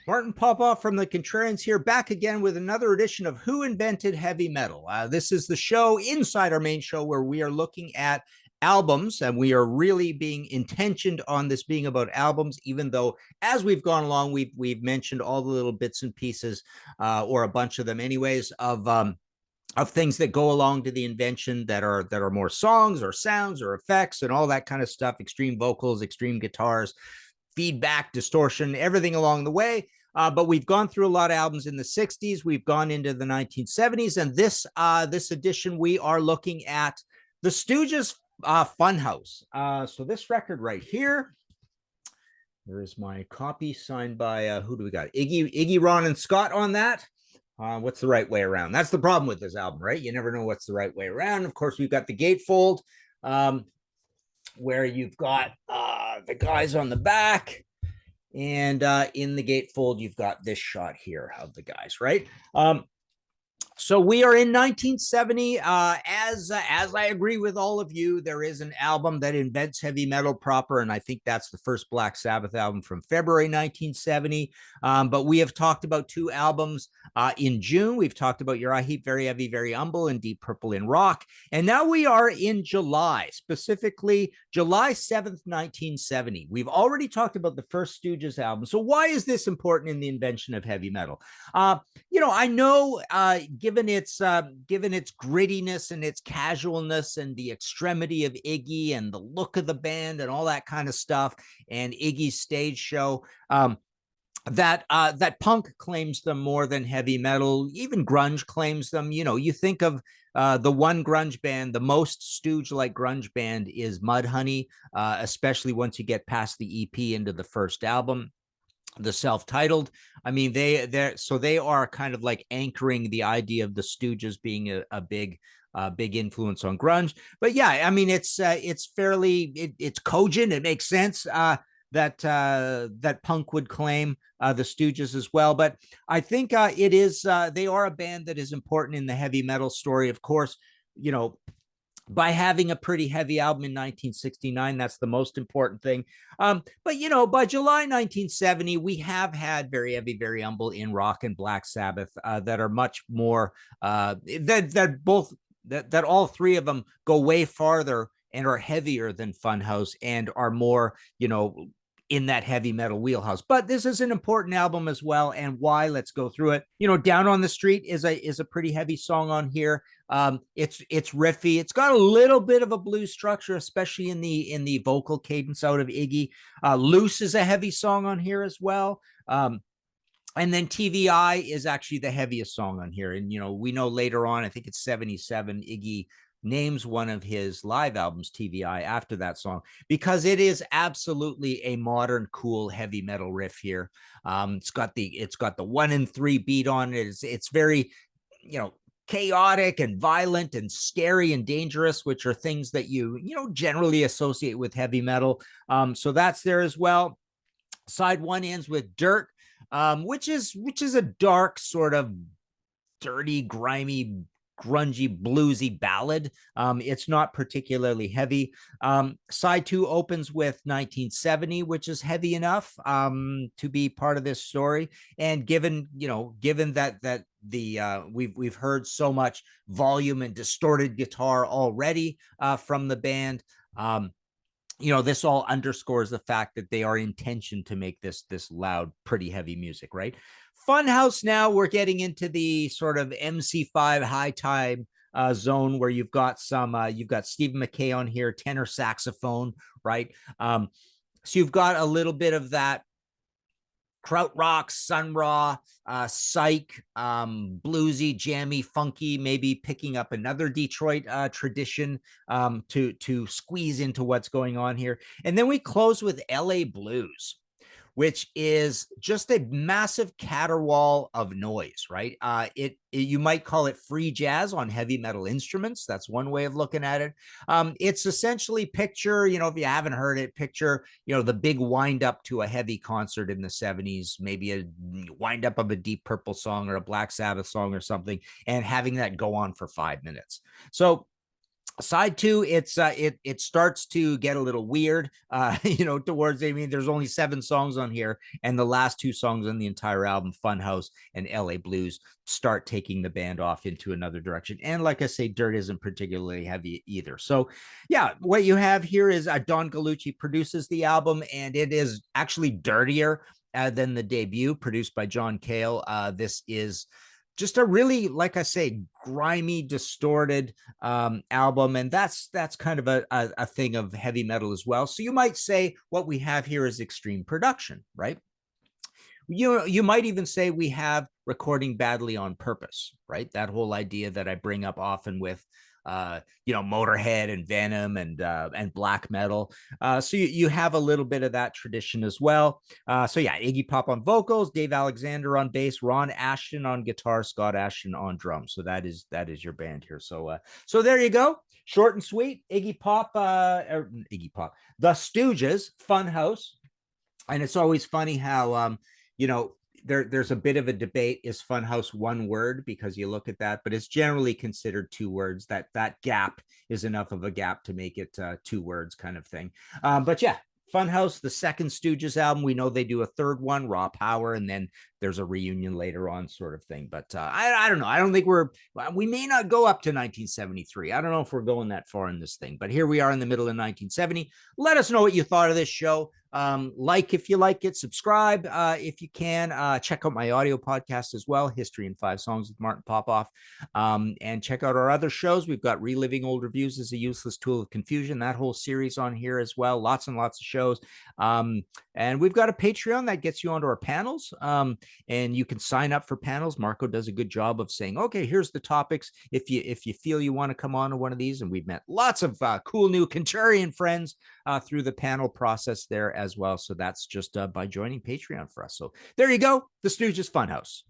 Martin Popoff from the Contrarians here, back again with another edition of Who Invented Heavy Metal. This is the show inside our main show where we are looking at albums, and we are really being intentioned on this being about albums, even though as we've gone along, we've mentioned all the little bits and pieces, or a bunch of them anyways, of things that go along to the invention that are more songs or sounds or effects and all that kind of stuff, extreme vocals, extreme guitars, feedback, distortion, everything along the way. But we've gone through a lot of albums in the 60s. We've gone into the 1970s. And this edition, we are looking at the Stooges Funhouse. So this record right here, there's my copy signed by, who do we got? Iggy, Ron, and Scott on that. What's the right way around? That's the problem with this album, right? You never know what's the right way around. Of course, we've got the gatefold, where you've got the guys on the back, and in the gatefold, you've got this shot here of the guys, right? So we are in 1970. As I agree with all of you, there is an album that invents heavy metal proper, and I think that's the first Black Sabbath album from February 1970. But we have talked about two albums in June. We've talked about Uriah Heep, Very Heavy, Very Humble, and Deep Purple in Rock. And now we are in July, specifically July 7th, 1970. We've already talked about the first Stooges album. So why is this important in the invention of heavy metal? I know, given its grittiness and its casualness and the extremity of Iggy and the look of the band and all that kind of stuff, and Iggy's stage show, that punk claims them more than heavy metal. Even grunge claims them. You think of the one grunge band, the most Stooge-like grunge band is Mudhoney, especially once you get past the EP into the first album, the self-titled. I mean, they are kind of like anchoring the idea of the Stooges being a big influence on grunge. But yeah, I mean, it's fairly it's cogent. It makes sense that punk would claim the Stooges as well. But I think it is they are a band that is important in the heavy metal story. Of course, by having a pretty heavy album in 1969, that's the most important thing. But by July 1970, we have had Very Heavy, Very Humble, In Rock, and Black Sabbath that are much more that all three of them go way farther and are heavier than Funhouse and are more, in that heavy metal wheelhouse. But this is an important album as well. And why? Let's go through it. Down on the Street is a pretty heavy song on here. It's riffy. It's got a little bit of a blues structure, especially in the vocal cadence out of Iggy. Loose is a heavy song on here as well. And then TVI is actually the heaviest song on here. And, we know later on, I think it's 77, Iggy names one of his live albums TVI after that song, because it is absolutely a modern, cool heavy metal riff here. It's got the 1 and 3 beat on it. It's very, chaotic and violent and scary and dangerous, which are things that you generally associate with heavy metal. So that's there as well. Side 1 ends with Dirt, which is a dark, sort of dirty, grimy, grungy, bluesy ballad. It's not particularly heavy. Side 2 opens with 1970, which is heavy enough to be part of this story. And given that we've heard so much volume and distorted guitar already from the band, this all underscores the fact that they are intentioned to make this loud, pretty heavy music, right? Funhouse, now we're getting into the sort of MC5 high time zone, where you've got Stephen McKay on here, tenor saxophone, right? So you've got a little bit of that krautrock, Sun Ra, psych, bluesy, jammy, funky, maybe picking up another Detroit tradition to squeeze into what's going on here. And then we close with LA Blues, which is just a massive caterwaul of noise, right? You might call it free jazz on heavy metal instruments. That's one way of looking at it. It's essentially picture, if you haven't heard it, picture, the big wind up to a heavy concert in the 70s, maybe a wind up of a Deep Purple song or a Black Sabbath song or something, and having that go on for 5 minutes. So Side two, it starts to get a little weird, towards, I mean, there's only 7 songs on here, and the last 2 songs on the entire album, Funhouse and LA Blues, start taking the band off into another direction. And like I say, Dirt isn't particularly heavy either. So yeah, what you have here is Don Gallucci produces the album, and it is actually dirtier than the debut, produced by John Cale. This is just a really, like I say, grimy, distorted album, and that's kind of a thing of heavy metal as well. So you might say what we have here is extreme production, right? You might even say we have recording badly on purpose, right? That whole idea that I bring up often with Motorhead and Venom and black metal. So you have a little bit of that tradition as well. So yeah, Iggy Pop on vocals, Dave Alexander on bass, Ron Ashton on guitar, Scott Ashton on drums. So that is your band here. So there you go. Short and sweet. Iggy Pop, the Stooges, Funhouse. And it's always funny how there's a bit of a debate, is Funhouse one word, because you look at that, but it's generally considered 2 words. That gap is enough of a gap to make it 2 words kind of thing. But yeah, Funhouse, the second Stooges album. We know they do a third one, Raw Power, and then there's a reunion later on, sort of thing. But I don't know. I don't think we may not go up to 1973. I don't know if we're going that far in this thing, but here we are in the middle of 1970. Let us know what you thought of this show. Like if you like it, subscribe if you can. Check out my audio podcast as well, History in 5 Songs with Martin Popoff. And check out our other shows. We've got Reliving Old Reviews as a Useless Tool of Confusion, that whole series on here as well. Lots and lots of shows. And we've got a Patreon that gets you onto our panels. And you can sign up for panels. Marco does a good job of saying, okay, here's the topics. If you feel you want to come on to one of these, and we've met lots of cool new Contrarian friends through the panel process there as well. So that's just by joining Patreon for us. So there you go, the Stooges Funhouse.